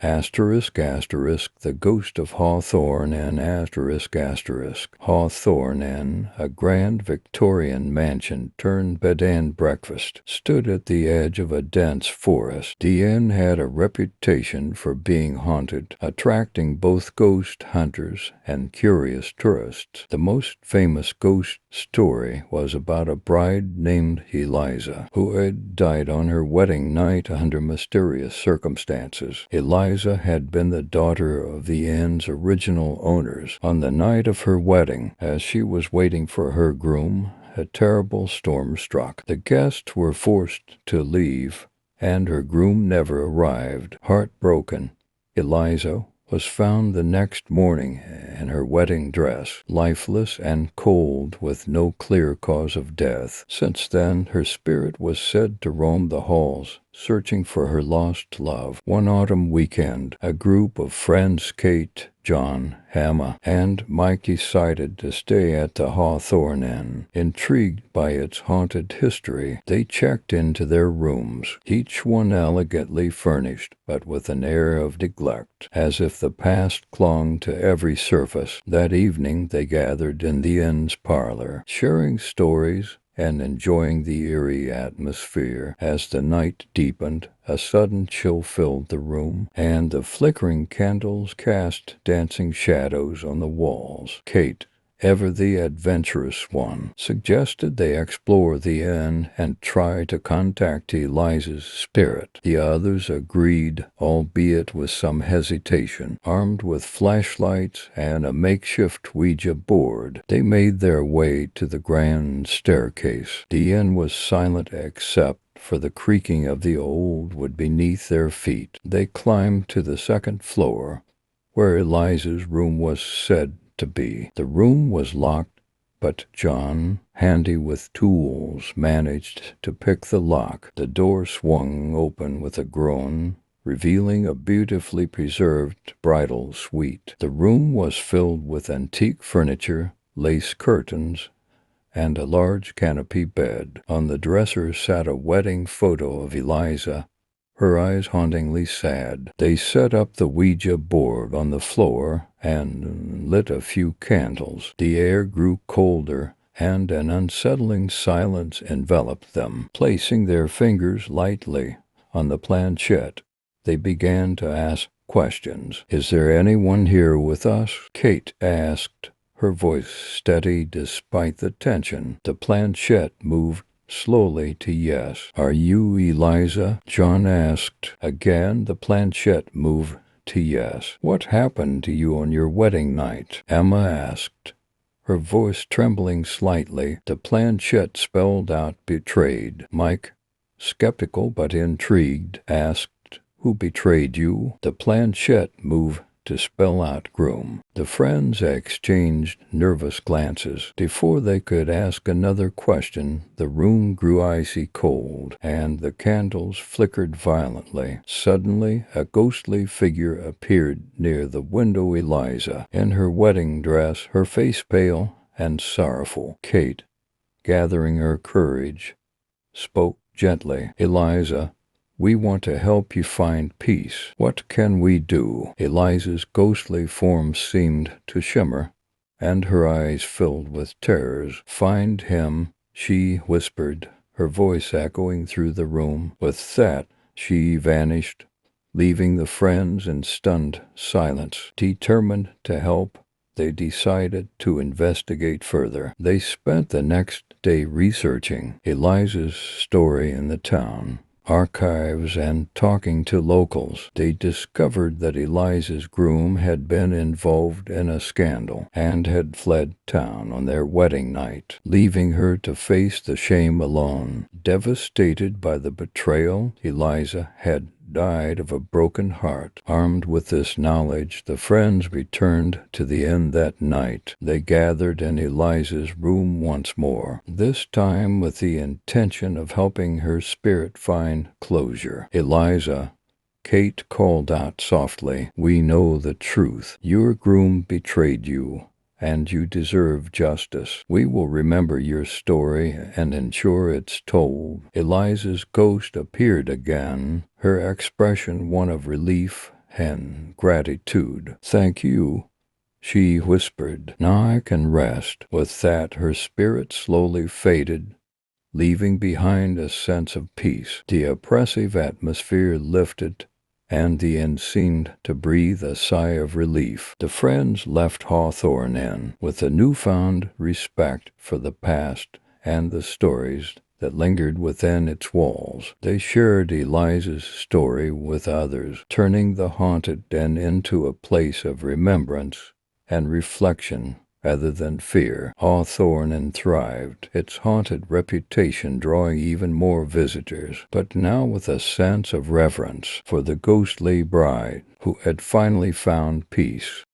Asterisk, asterisk, the Ghost of Hawthorn Inn, asterisk, asterisk. Hawthorn Inn, a grand Victorian mansion turned bed and breakfast, stood at the edge of a dense forest. The inn had a reputation for being haunted, attracting both ghost hunters and curious tourists. The most famous ghost story was about a bride named Eliza, who had died on her wedding night under mysterious circumstances. Eliza had been the daughter of the inn's original owners. On the night of her wedding, as she was waiting for her groom, a terrible storm struck. The guests were forced to leave, and her groom never arrived. Heartbroken, Eliza was found the next morning in her wedding dress, lifeless and cold, with no clear cause of death. Since then, her spirit was said to roam the halls, searching for her lost love. One autumn weekend, a group of friends, Kate, John, Emma, and Mike, decided to stay at the Hawthorn Inn. Intrigued by its haunted history, they checked into their rooms, each one elegantly furnished, but with an air of neglect, as if the past clung to every surface. That evening they gathered in the inn's parlor, sharing stories and enjoying the eerie atmosphere. As the night deepened, a sudden chill filled the room, and the flickering candles cast dancing shadows on the walls. Kate, ever the adventurous one, suggested they explore the inn and try to contact Eliza's spirit. The others agreed, albeit with some hesitation. Armed with flashlights and a makeshift Ouija board, they made their way to the grand staircase. The inn was silent except for the creaking of the old wood beneath their feet. They climbed to the second floor, where Eliza's room was said to be. The room was locked, but John, handy with tools, managed to pick the lock. The door swung open with a groan, revealing a beautifully preserved bridal suite. The room was filled with antique furniture, lace curtains, and a large canopy bed. On the dresser sat a wedding photo of Eliza, her eyes hauntingly sad. They set up the Ouija board on the floor and lit a few candles. The air grew colder, and an unsettling silence enveloped them. Placing their fingers lightly on the planchette, they began to ask questions. "Is there anyone here with us?" Kate asked, her voice steady despite the tension. The planchette moved slowly to yes. "Are you Eliza?" John asked. Again, the planchette moved to yes. "What happened to you on your wedding night?" Emma asked, her voice trembling slightly. The planchette spelled out betrayed. Mike, skeptical but intrigued, asked, "Who betrayed you?" The planchette moved to spell out groom. The friends exchanged nervous glances. Before they could ask another question, the room grew icy cold, and the candles flickered violently. Suddenly, a ghostly figure appeared near the window. Eliza, in her wedding dress, her face pale and sorrowful. Kate, gathering her courage, spoke gently. "Eliza, we want to help you find peace. What can we do?" Eliza's ghostly form seemed to shimmer, and her eyes filled with terrors. "Find him," she whispered, her voice echoing through the room. With that, she vanished, leaving the friends in stunned silence. Determined to help, they decided to investigate further. They spent the next day researching Eliza's story in the town archives and talking to locals. They discovered that Eliza's groom had been involved in a scandal and had fled town on their wedding night, leaving her to face the shame alone. Devastated by the betrayal, Eliza had died of a broken heart. Armed with this knowledge, the friends returned to the inn that night. They gathered in Eliza's room once more, this time with the intention of helping her spirit find closure. "Eliza," Kate called out softly, "we know the truth. Your groom betrayed you, and you deserve justice. We will remember your story and ensure it's told." Eliza's ghost appeared again, her expression one of relief and gratitude. "Thank you," she whispered. "Now I can rest." With that, her spirit slowly faded, leaving behind a sense of peace. The oppressive atmosphere lifted, and the inn seemed to breathe a sigh of relief. The friends left Hawthorn Inn with a newfound respect for the past and the stories that lingered within its walls. They shared Eliza's story with others, turning the haunted inn into a place of remembrance and reflection rather than fear. Hawthorn Inn thrived, its haunted reputation drawing even more visitors, but now with a sense of reverence for the ghostly bride who had finally found peace.